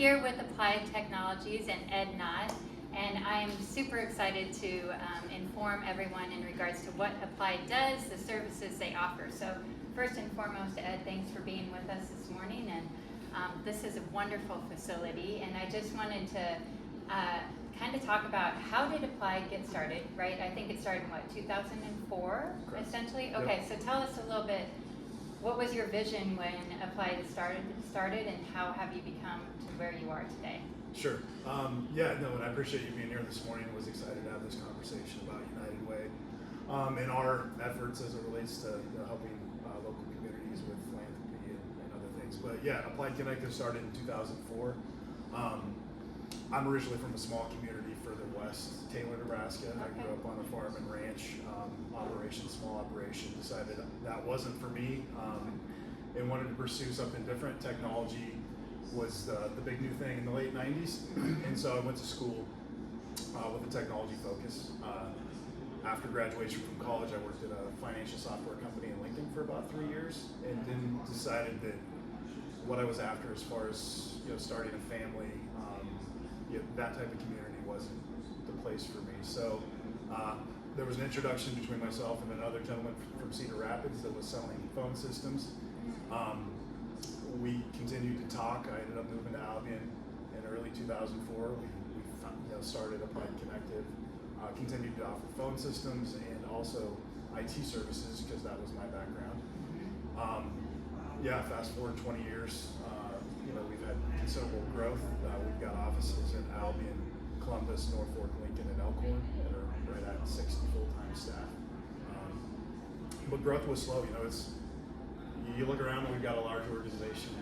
here with Applied Technologies and Ed Knott, and I'm super excited to inform everyone in regards to what Applied does, the services they offer. So first and foremost, Ed, thanks for being with us this morning, and this is a wonderful facility, and I just wanted to kind of talk about how did Applied get started, right? I think it started in what, 2004, Correct. essentially? Okay, so tell us a little bit, what was your vision when Applied started, and how have you become to where you are today? Sure. And I appreciate you being here this morning. I was excited to have this conversation about United Way and our efforts as it relates to helping local communities with philanthropy and other things. But yeah, Applied Connective started in 2004. I'm originally from a small community further west, Taylor, Nebraska. I grew up on a farm and ranch small operation. Decided that wasn't for me and wanted to pursue something different. Technology was the big new thing in the late 90s. And so I went to school with a technology focus. After graduation from college, I worked at a financial software company in Lincoln for about 3 years, and then decided that what I was after as far as starting a family, that type of community wasn't the place for me. So there was an introduction between myself and another gentleman from Cedar Rapids that was selling phone systems. We continued to talk. I ended up moving to Albion in early 2004. We started Applied Connective, continued to offer phone systems and also IT services because that was my background. Fast forward 20 years, we've had considerable growth. We've got offices in Albion, Columbus, Norfolk, Lincoln, and Elkhorn that are right at 60 full-time staff. But growth was slow. You look around and we've got a large organization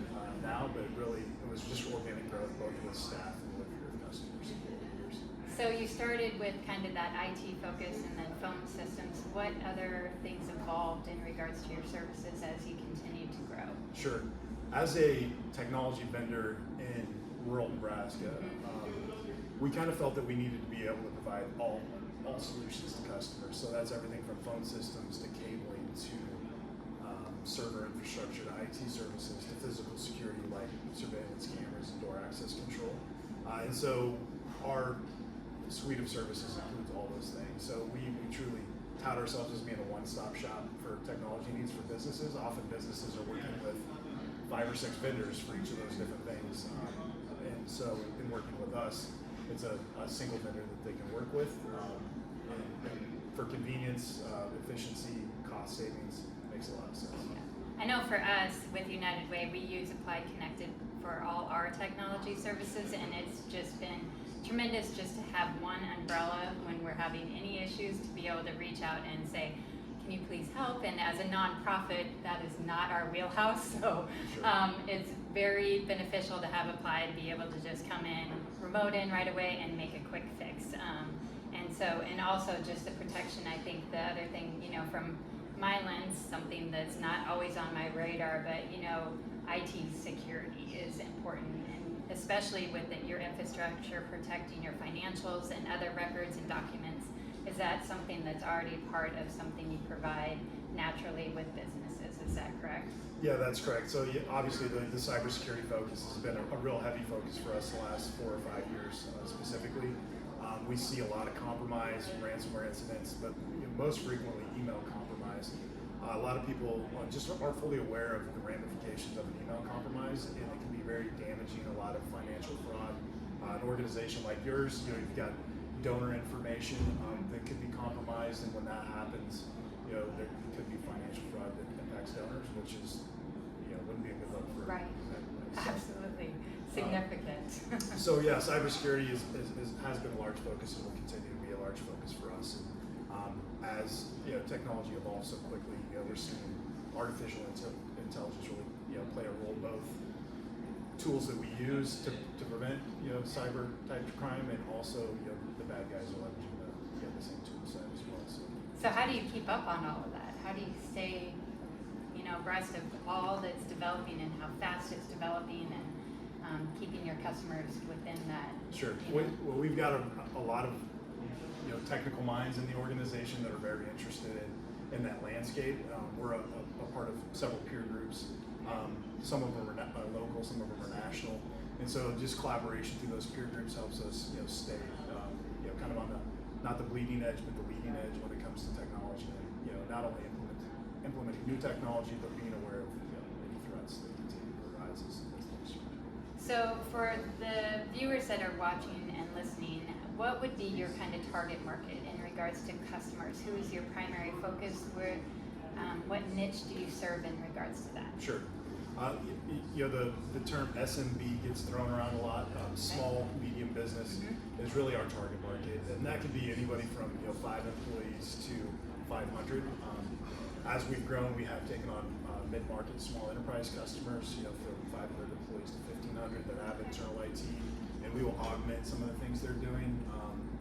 now, but really it was just organic growth, both with staff and with your customers over the years. So you started with kind of that IT focus and then phone systems. What other things evolved in regards to your services as you continued to grow? Sure. As a technology vendor in rural Nebraska, we kind of felt that we needed to be able to provide all solutions to customers. So that's everything from phone systems to cabling to server infrastructure to IT services to physical security like surveillance cameras and door access control. And so our suite of services includes all those things. So we truly tout ourselves as being a one-stop shop for technology needs for businesses. Often businesses are working with 5 or 6 vendors for each of those different things. And so in working with us, it's a single vendor that they can work with. And for convenience, efficiency, cost savings, makes a lot of sense. I know for us with United Way, we use Applied Connected for all our technology services, and it's just been tremendous just to have one umbrella when we're having any issues to be able to reach out and say, can you please help? And as a nonprofit, that is not our wheelhouse, so it's very beneficial to have Applied be able to just come in, remote in right away, and make a quick fix. And also just the protection. I think the other thing, from my lens, something that's not always on my radar, but IT security is important, and especially with your infrastructure, protecting your financials and other records and documents. Is that something that's already part of something you provide naturally with businesses? Is that correct? Yeah, that's correct. So obviously the cybersecurity focus has been a real heavy focus for us the last 4 or 5 years specifically. We see a lot of compromise, ransomware incidents, but most frequently email compromise. A lot of people just aren't fully aware of the ramifications of an email compromise, and it can be very damaging. A lot of financial fraud. An organization like yours, you've got donor information that could be compromised, and when that happens, there could be financial fraud that impacts donors, which is wouldn't be a good look for right. Absolutely Significant. So cybersecurity has been a large focus and will continue to be a large focus for us. And, as technology evolves so quickly, we're seeing artificial intelligence really play a role, both tools that we use to prevent cyber type crime, and also the bad guys are leveraging the same tool set as well. So how do you keep up on all of that? How do you stay abreast of all that's developing and how fast it's developing, and keeping your customers within that? Sure. Well, we've got a lot of technical minds in the organization that are very interested in that landscape. We're a part of several peer groups. Some of them are local, some of them are national, And so just collaboration through those peer groups helps us, stay, kind of on the, not the bleeding edge, but the leading edge when it comes to technology. And, not only implementing new technology, but being aware of, any threats that continue to arise as things change. So for the viewers that are watching and listening, what would be your kind of target market in regards to customers? Who is your primary focus? What niche do you serve in regards to that? Sure. The term SMB gets thrown around a lot. Small, medium business is really our target market, and that could be anybody from 5 employees to 500. As we've grown, we have taken on mid-market, small enterprise customers, from 500 employees to 1,500 that have internal IT, and we will augment some of the things they're doing.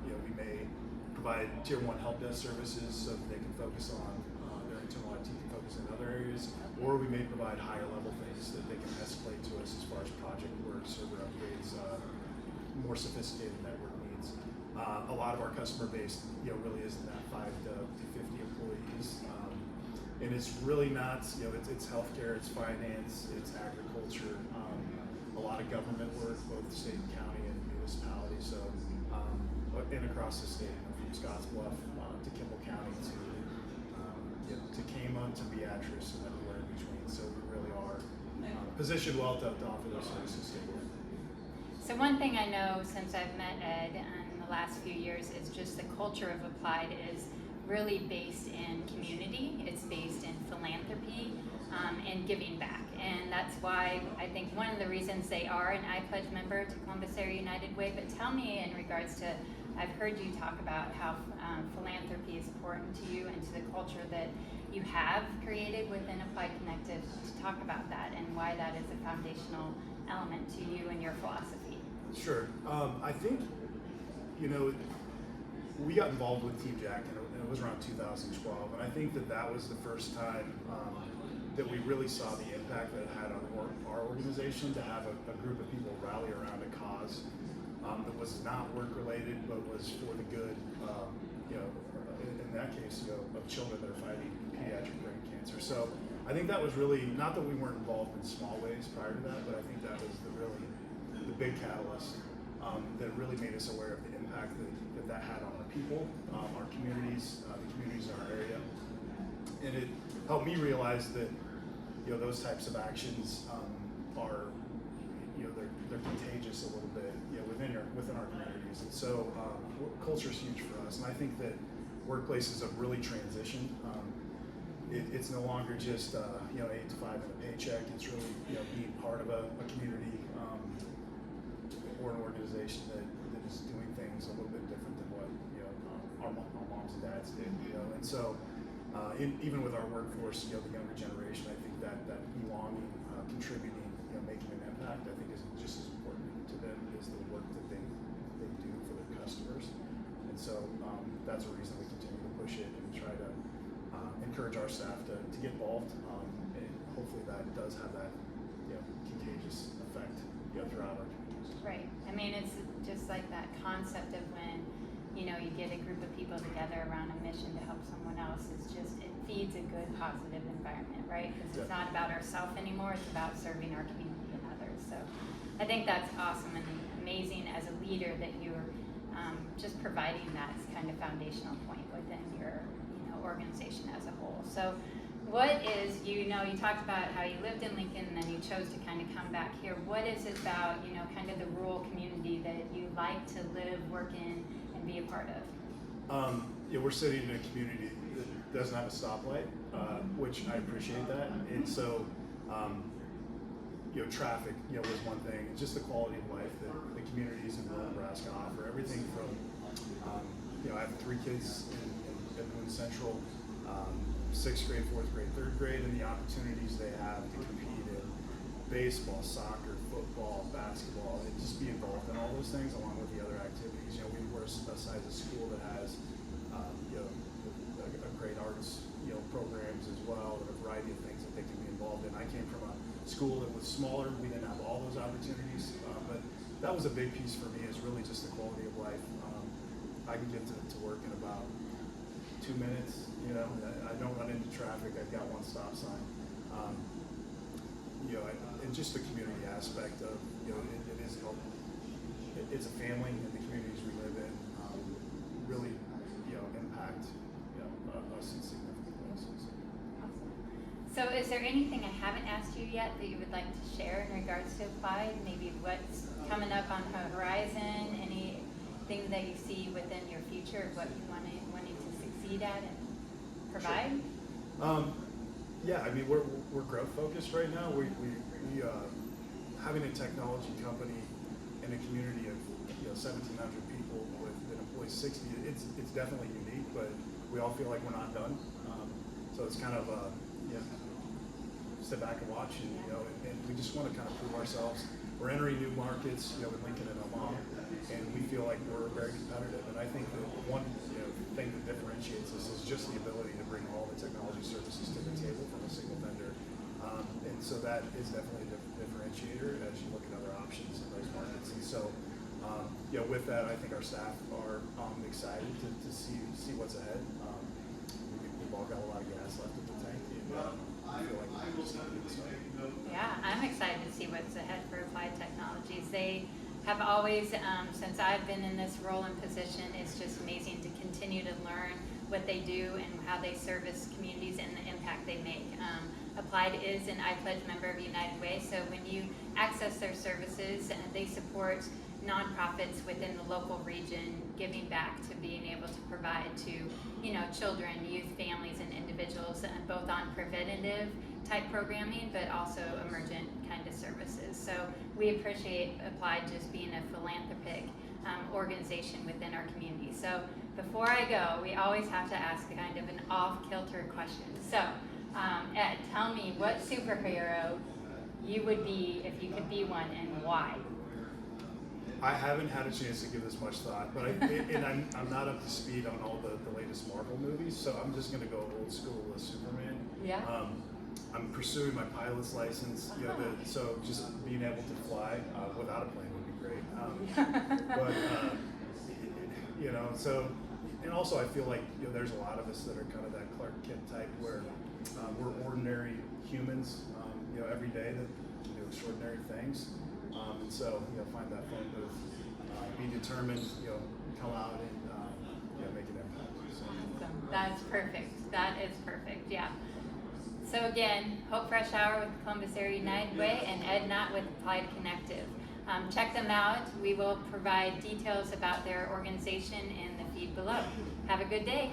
We may provide tier 1 help desk services so that they can focus on their internal IT, can focus in other areas, or we may provide higher level things that they can escalate to us as far as project work, server upgrades, more sophisticated network needs. A lot of our customer base, really is in that 5 to 50 employees. And it's really not, it's healthcare, it's finance, it's agriculture, a lot of government work, both state and county and municipality. So, and across the state, from Scottsbluff to Kimball County to Kama to Beatrice and everywhere in between. So we really are positioned well to offer those services. So one thing I know since I've met Ed in the last few years is just the culture of Applied is really based in community. It's based in philanthropy and giving back. And that's why I think one of the reasons they are an iPledge member to Columbus Area United Way. But tell me in regards to, I've heard you talk about how philanthropy is important to you and to the culture that you have created within Applied Connective, to talk about that and why that is a foundational element to you and your philosophy. Sure. I think, we got involved with Team Jack, and it was around 2012, and I think that was the first time that we really saw the impact that it had on our organization, to have a group of people rally around a cause that was not work-related, but was for the good, in that case, of children that are fighting pediatric brain cancer. So I think that was really, not that we weren't involved in small ways prior to that, but I think that was the big catalyst that really made us aware of the impact that had on our people, our communities, the communities in our area. And it helped me realize that, those types of actions are, they're contagious a little bit, within our communities. And so culture is huge for us. And I think that workplaces have really transitioned. It's no longer just 8 to 5 and a paycheck. It's really being part of a community or an organization that is doing things a little bit different than what our moms and dads did. And so even with our workforce, the younger generation, I think that belonging, contributing, making an impact, I think is just as important to them as the work that they do for their customers. And so that's a reason we continue to push it and try to encourage our staff to get involved, and hopefully that does have that contagious effect throughout our communities. Right. I mean, it's just like that concept of when you get a group of people together around a mission to help someone else. It's just, it feeds a good, positive environment, right? Because it's not about ourselves anymore. It's about serving our community and others. So I think that's awesome and amazing as a leader that you're just providing that kind of foundational point within your organization as a whole. So what is, you talked about how you lived in Lincoln and then you chose to kind of come back here. What is it about, kind of the rural community that you like to live, work in, and be a part of? We're sitting in a community that doesn't have a stoplight, which I appreciate that. And so, traffic, was one thing. Just the quality of life that the communities in rural Nebraska offer. Everything from, I have 3 kids in Boone Central, 6th grade, 4th grade, 3rd grade, and the opportunities they have to compete in baseball, soccer, football, basketball, and just be involved in all those things along with the other activities. We're a size of school that has, a great arts, programs as well, and a variety of things that they can be involved in. I came from a school that was smaller. We didn't have all those opportunities, but that was a big piece for me, is really just the quality of life. I can get to work in about 2 minutes. I don't run into traffic. I've got 1 stop sign. And just the community aspect of, it is it's a family in the communities we live in, really, impact, us in significant ways. So is there anything I haven't asked you yet that you would like to share in regards to Applied? Maybe what's coming up on the horizon, anything that you see within your future of what you wanting to succeed at and provide? Sure. Yeah, I mean, we're growth focused right now. We having a technology company in a community of 1,700 people with an employee 60. It's definitely unique, but we all feel like we're not done. So it's kind of sit back and watch, and we just want to kind of prove ourselves. We're entering new markets, with Lincoln and Omaha, and we feel like we're very competitive. And I think that one thing that differentiates us is just the ability to bring all the technology services to the table from a single vendor. And so that is definitely a differentiator as you look at other options in those markets. And so, with that, I think our staff are excited to see what's ahead. We've all got a lot of gas left in the tank, and I feel like we're just getting started. Yeah, I'm excited to see what's ahead for Applied Technologies. They have always, since I've been in this role and position, it's just amazing to continue to learn what they do and how they service communities and the impact they make. Applied is an iPledge member of United Way, so when you access their services, they support nonprofits within the local region, giving back to being able to provide to children, youth, families, and individuals, both on preventative type programming, but also emergent kind of services. So we appreciate Applied just being a philanthropic organization within our community. So before I go, we always have to ask kind of an off-kilter question. So Ed, tell me what superhero you would be if you could be one, and why? I haven't had a chance to give this much thought, but I'm not up to speed on all the latest Marvel movies, so I'm just going to go old school with Superman. Yeah. I'm pursuing my pilot's license, so just being able to fly without a plane would be great. But so, and also I feel like there's a lot of us that are kind of that Clark Kent type where we're ordinary humans, every day that do extraordinary things. And so, find that fun move, be determined, come out and make an impact. So. Awesome. That's perfect. That is perfect. Yeah. So again, Hope Fresh Hour with Columbus Area United Way and Ed Knott with Applied Connective. Check them out. We will provide details about their organization in the feed below. Have a good day.